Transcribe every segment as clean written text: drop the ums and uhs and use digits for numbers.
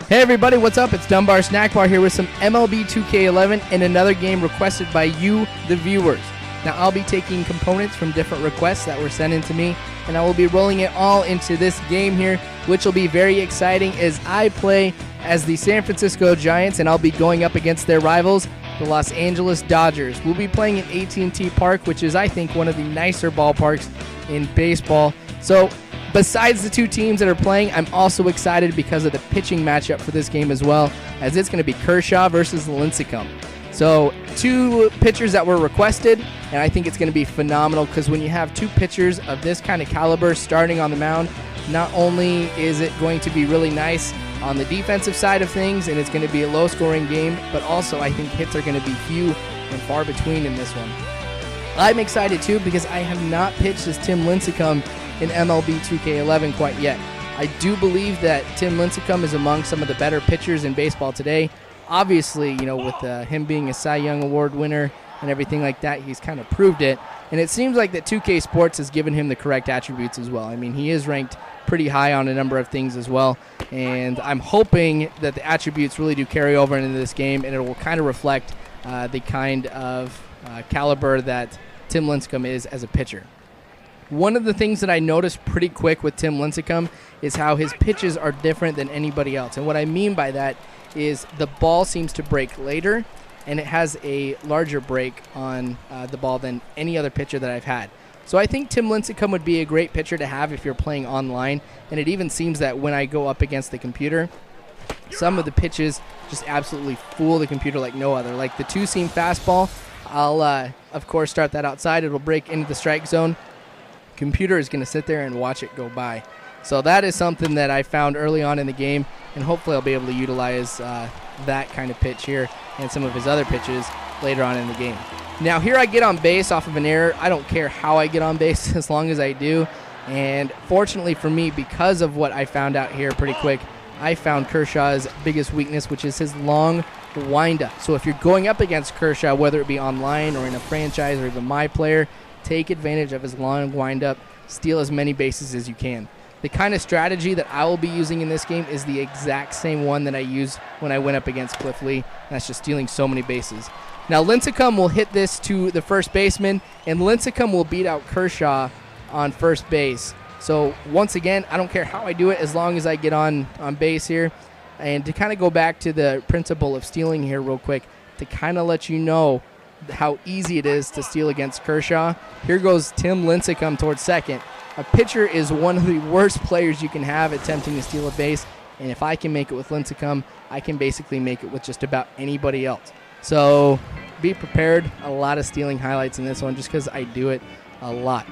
Hey everybody, what's up? It's Dunbar Snack Bar here with some MLB 2K11 and another game requested by you, the viewers. Now I'll be taking components from different requests that were sent in to me, and I will be rolling it all into this game here, which will be very exciting as I play as the San Francisco Giants, and I'll be going up against their rivals, the Los Angeles Dodgers. We'll be playing at AT&T Park, which is, I think, one of the nicer ballparks in baseball. So besides the two teams that are playing, I'm also excited because of the pitching matchup for this game as well, as it's going to be Kershaw versus Lincecum. So two pitchers that were requested, and I think it's going to be phenomenal because when you have two pitchers of this kind of caliber starting on the mound, not only is it going to be really nice on the defensive side of things, and it's going to be a low-scoring game, but also I think hits are going to be few and far between in this one. I'm excited too because I have not pitched as Tim Lincecum in MLB 2K11 quite yet. I do believe that Tim Lincecum is among some of the better pitchers in baseball today. Obviously, you know, with him being a Cy Young Award winner and everything like that, he's kind of proved it. And it seems like that 2K Sports has given him the correct attributes as well. I mean, he is ranked pretty high on a number of things as well. And I'm hoping that the attributes really do carry over into this game, and it will kind of reflect the kind of caliber that Tim Lincecum is as a pitcher. One of the things that I noticed pretty quick with Tim Lincecum is how his pitches are different than anybody else. And what I mean by that is the ball seems to break later, and it has a larger break on the ball than any other pitcher that I've had. So I think Tim Lincecum would be a great pitcher to have if you're playing online, and it even seems that when I go up against the computer, some of the pitches just absolutely fool the computer like no other. Like the two-seam fastball, I'll, of course, start that outside. It'll break into the strike zone. Computer is going to sit there and watch it go by. So that is something that I found early on in the game, and hopefully I'll be able to utilize that kind of pitch here and some of his other pitches later on in the game. Now here I get on base off of an error. I don't care how I get on base as long as I do. And fortunately for me, because of what I found out here pretty quick, I found Kershaw's biggest weakness, which is his long windup. So if you're going up against Kershaw, whether it be online or in a franchise or even my player, take advantage of his long windup, steal as many bases as you can. The kind of strategy that I will be using in this game is the exact same one that I used when I went up against Cliff Lee, and that's just stealing so many bases. Now Lincecum will hit this to the first baseman, and Lincecum will beat out Kershaw on first base. So once again, I don't care how I do it as long as I get on base here. And to kind of go back to the principle of stealing here real quick, to kind of let you know how easy it is to steal against Kershaw. Here goes Tim Lincecum towards second. A pitcher is one of the worst players you can have attempting to steal a base, and if I can make it with Lincecum, I can basically make it with just about anybody else. So be prepared. A lot of stealing highlights in this one just because I do it a lot.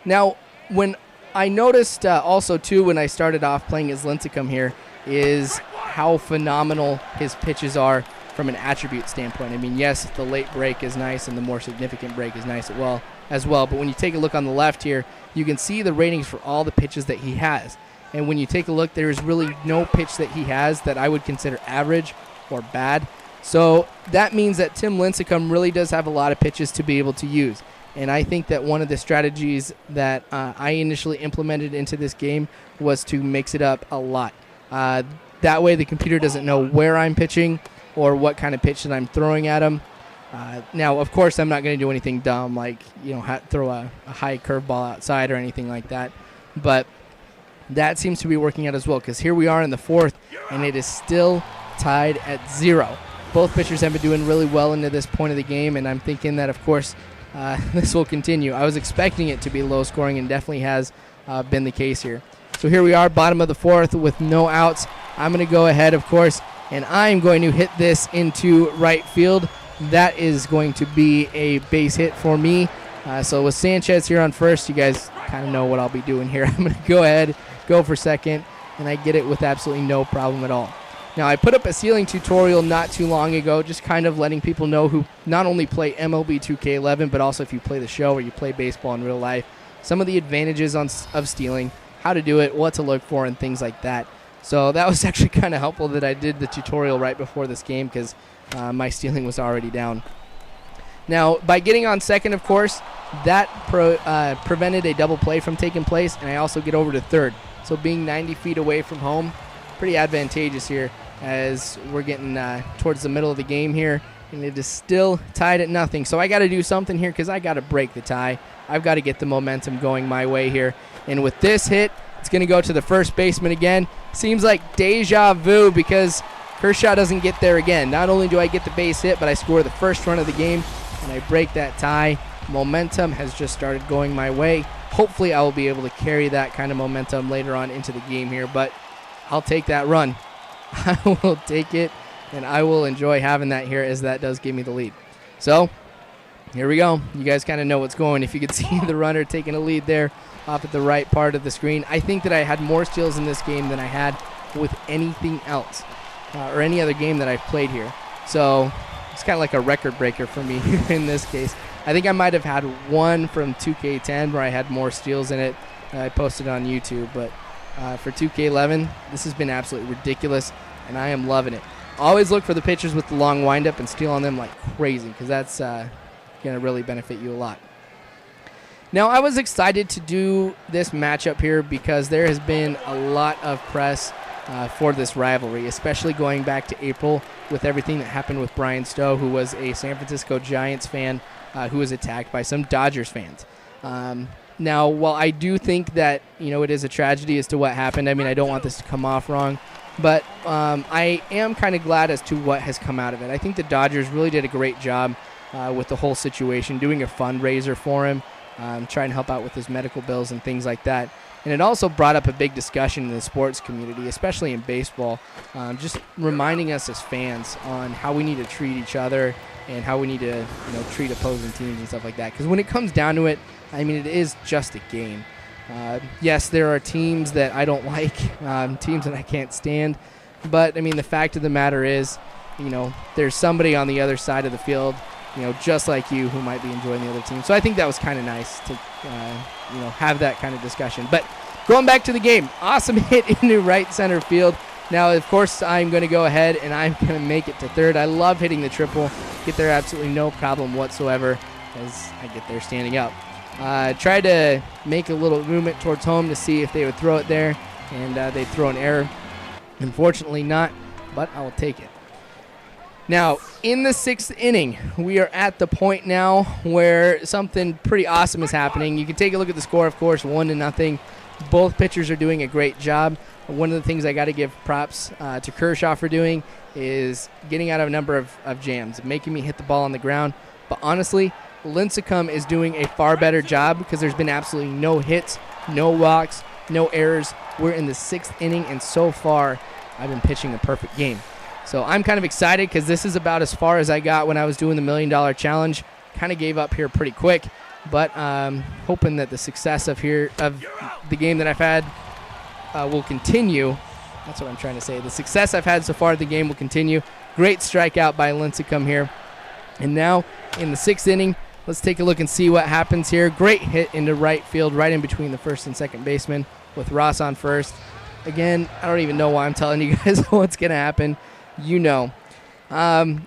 Now, when I noticed also too when I started off playing as Lincecum here is how phenomenal his pitches are from an attribute standpoint. I mean, yes, the late break is nice and the more significant break is nice as well. But when you take a look on the left here, you can see the ratings for all the pitches that he has. And when you take a look, there's really no pitch that he has that I would consider average or bad. So that means that Tim Lincecum really does have a lot of pitches to be able to use. And I think that one of the strategies that I initially implemented into this game was to mix it up a lot. That way the computer doesn't know where I'm pitching or what kind of pitch that I'm throwing at him. Now, of course, I'm not going to do anything dumb like, you know, throw a high curveball outside or anything like that. But that seems to be working out as well, because here we are in the fourth, and it is still tied at 0. Both pitchers have been doing really well into this point of the game, and I'm thinking that, of course, this will continue. I was expecting it to be low scoring, and definitely has been the case here. So here we are, bottom of the fourth with no outs. I'm going to go ahead, of course, and I'm going to hit this into right field. That is going to be a base hit for me. So with Sanchez here on first, you guys kind of know what I'll be doing here. I'm going to go ahead, go for second, and I get it with absolutely no problem at all. Now, I put up a stealing tutorial not too long ago, just kind of letting people know who not only play MLB 2K11, but also if you play the show or you play baseball in real life, some of the advantages of stealing, how to do it, what to look for, and things like that. So that was actually kind of helpful that I did the tutorial right before this game because my stealing was already down. Now, by getting on second, of course, that prevented a double play from taking place, and I also get over to third. So being 90 feet away from home, pretty advantageous here as we're getting towards the middle of the game here, and it is still tied at nothing. So I got to do something here because I got to break the tie. I've got to get the momentum going my way here. And with this hit, it's going to go to the first baseman again. Seems like deja vu because Kershaw doesn't get there again. Not only do I get the base hit, but I score the first run of the game, and I break that tie. Momentum has just started going my way. Hopefully I will be able to carry that kind of momentum later on into the game here, but I'll take that run. I will take it, and I will enjoy having that here as that does give me the lead. So here we go. You guys kind of know what's going. If you could see the runner taking a lead there off at the right part of the screen. I think that I had more steals in this game than I had with anything else or any other game that I've played here. So it's kind of like a record breaker for me in this case. I think I might have had one from 2K10 where I had more steals in it. I posted on YouTube, but for 2K11, this has been absolutely ridiculous, and I am loving it. Always look for the pitchers with the long windup and steal on them like crazy, because that's going to really benefit you a lot. Now, I was excited to do this matchup here because there has been a lot of press for this rivalry, especially going back to April with everything that happened with Brian Stowe, who was a San Francisco Giants fan who was attacked by some Dodgers fans. Now, while I do think that, it is a tragedy as to what happened, I mean, I don't want this to come off wrong, but I am kind of glad as to what has come out of it. I think the Dodgers really did a great job with the whole situation, doing a fundraiser for him, trying to help out with his medical bills and things like that. And it also brought up a big discussion in the sports community, especially in baseball, just reminding us as fans on how we need to treat each other and how we need to treat opposing teams and stuff like that. Because when it comes down to it, I mean, it is just a game. Yes, there are teams that I don't like, teams that I can't stand. But, I mean, the fact of the matter is, there's somebody on the other side of the field, just like you, who might be enjoying the other team. So I think that was kind of nice to, have that kind of discussion. But going back to the game, awesome hit into right center field. Now, of course, I'm going to go ahead and I'm going to make it to third. I love hitting the triple. Get there absolutely no problem whatsoever as I get there standing up. Tried to make a little movement towards home to see if they would throw it there, and they'd throw an error. Unfortunately not, but I will take it. Now, in the 6th inning, we are at the point now where something pretty awesome is happening. You can take a look at the score, of course, 1-0. Both pitchers are doing a great job. One of the things I got to give props to Kershaw for doing is getting out of a number of jams, making me hit the ball on the ground. But honestly, Lincecum is doing a far better job because there's been absolutely no hits, no walks, no errors. We're in the 6th inning, and so far, I've been pitching a perfect game. So I'm kind of excited because this is about as far as I got when I was doing the $1 Million Challenge. Kind of gave up here pretty quick, but hoping that the success of the game that I've had will continue. That's what I'm trying to say. The success I've had so far at the game will continue. Great strikeout by Lincecum here. And now in the 6th inning, let's take a look and see what happens here. Great hit into right field, right in between the first and second baseman with Ross on first. Again, I don't even know why I'm telling you guys what's going to happen. So I'm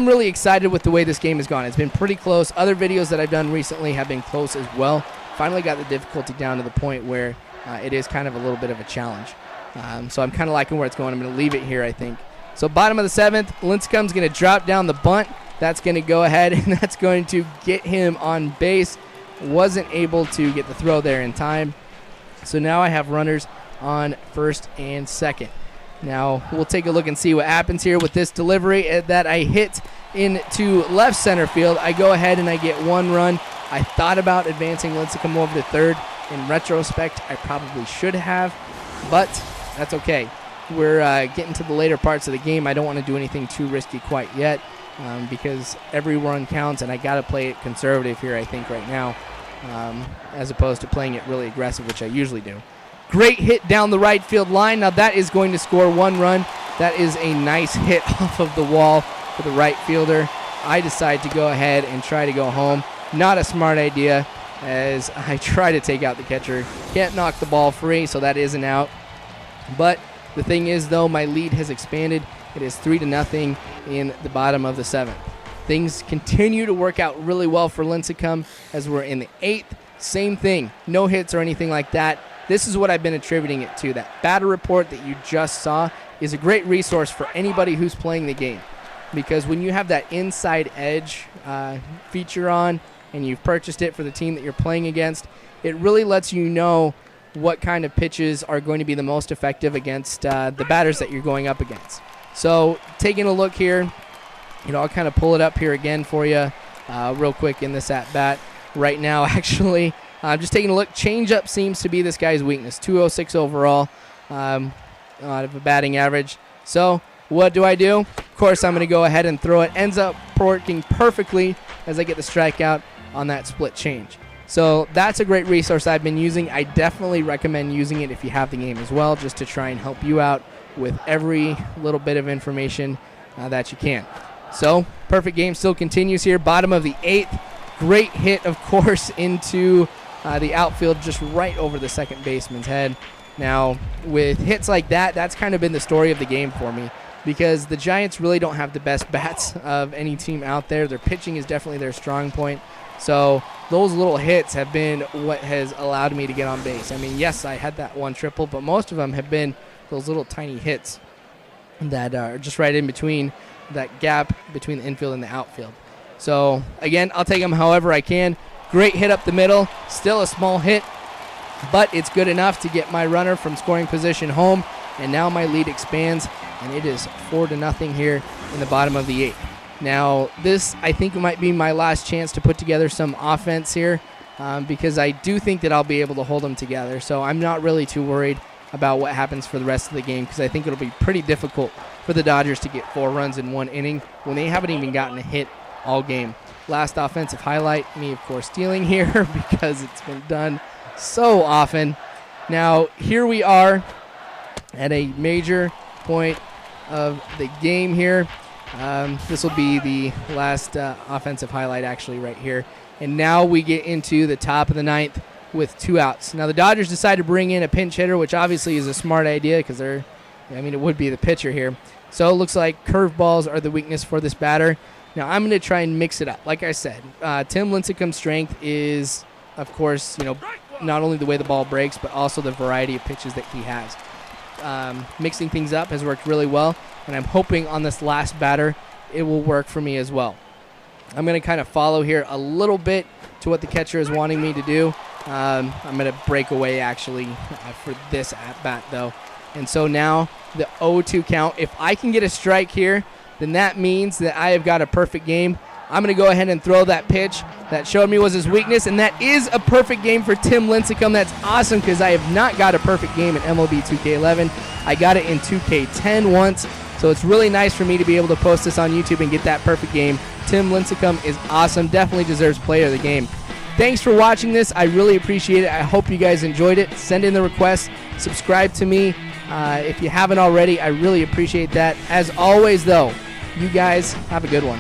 really excited with the way this game has gone. It's been pretty close. Other videos that I've done recently have been close as well. Finally got the difficulty down to the point where it is kind of a little bit of a challenge. So I'm kind of liking where it's going. I'm going to leave it here, I think. So bottom of the 7th, Lincecum's going to drop down the bunt. That's going to go ahead, and that's going to get him on base. Wasn't able to get the throw there in time. So now I have runners on first and second. Now we'll take a look and see what happens here with this delivery that I hit into left center field. I go ahead and I get one run. I thought about advancing Lincecum over to third. In retrospect, I probably should have, but that's okay. We're getting to the later parts of the game. I don't want to do anything too risky quite yet because every run counts, and I got to play it conservative here, I think, right now, as opposed to playing it really aggressive, which I usually do. Great hit down the right field line. Now that is going to score one run. That is a nice hit off of the wall for the right fielder. I decide to go ahead and try to go home. Not a smart idea as I try to take out the catcher. Can't knock the ball free, so that is an out. But the thing is, though, my lead has expanded. It is 3-0 in the bottom of the 7th. Things continue to work out really well for Lincecum as we're in the 8th. Same thing. No hits or anything like that. this is what I've been attributing it to. That batter report that you just saw is a great resource for anybody who's playing the game, because when you have that inside edge feature on and you've purchased it for the team that you're playing against, it really lets you know what kind of pitches are going to be the most effective against the batters that you're going up against. So taking a look here, I'll kind of pull it up here again for you real quick in this at-bat right now. Actually, just taking a look, changeup seems to be this guy's weakness. 206 overall out of a batting average. So what do? Of course, I'm going to go ahead and throw it. Ends up working perfectly as I get the strikeout on that split change. So that's a great resource I've been using. I definitely recommend using it if you have the game as well, just to try and help you out with every little bit of information that you can. So perfect game still continues here. Bottom of the 8th. Great hit, of course, into the outfield, just right over the second baseman's head. Now, with hits like that, that's kind of been the story of the game for me, because the Giants really don't have the best bats of any team out there. Their pitching is definitely their strong point. So those little hits have been what has allowed me to get on base. I mean, yes, I had that one triple, but most of them have been those little tiny hits that are just right in between that gap between the infield and the outfield. So, again, I'll take them however I can. Great hit up the middle. Still a small hit, but it's good enough to get my runner from scoring position home. And now my lead expands, and it is 4-0 here in the bottom of the 8th. Now, this, I think, might be my last chance to put together some offense here, because I do think that I'll be able to hold them together. So I'm not really too worried about what happens for the rest of the game, because I think it'll be pretty difficult for the Dodgers to get 4 runs in 1 inning when they haven't even gotten a hit all game. Last offensive highlight, me, of course, stealing here because it's been done so often. Now, here we are at a major point of the game here. This will be the last offensive highlight actually right here. And now we get into the top of the 9th with 2 outs. Now the Dodgers decide to bring in a pinch hitter, which obviously is a smart idea because it would be the pitcher here. So it looks like curveballs are the weakness for this batter. Now I'm going to try and mix it up. Like I said, Tim Lincecum's strength is, of course, not only the way the ball breaks, but also the variety of pitches that he has. Mixing things up has worked really well, and I'm hoping on this last batter it will work for me as well. I'm going to kind of follow here a little bit to what the catcher is wanting me to do. I'm going to break away actually for this at-bat though. And so now the 0-2 count. If I can get a strike here, then that means that I have got a perfect game. I'm going to go ahead and throw that pitch that showed me was his weakness, and that is a perfect game for Tim Lincecum. That's awesome because I have not got a perfect game in MLB 2K11. I got it in 2K10 once, so it's really nice for me to be able to post this on YouTube and get that perfect game. Tim Lincecum is awesome. Definitely deserves player of the game. Thanks for watching this. I really appreciate it. I hope you guys enjoyed it. Send in the requests. Subscribe to me if you haven't already. I really appreciate that. As always, though, you guys have a good one.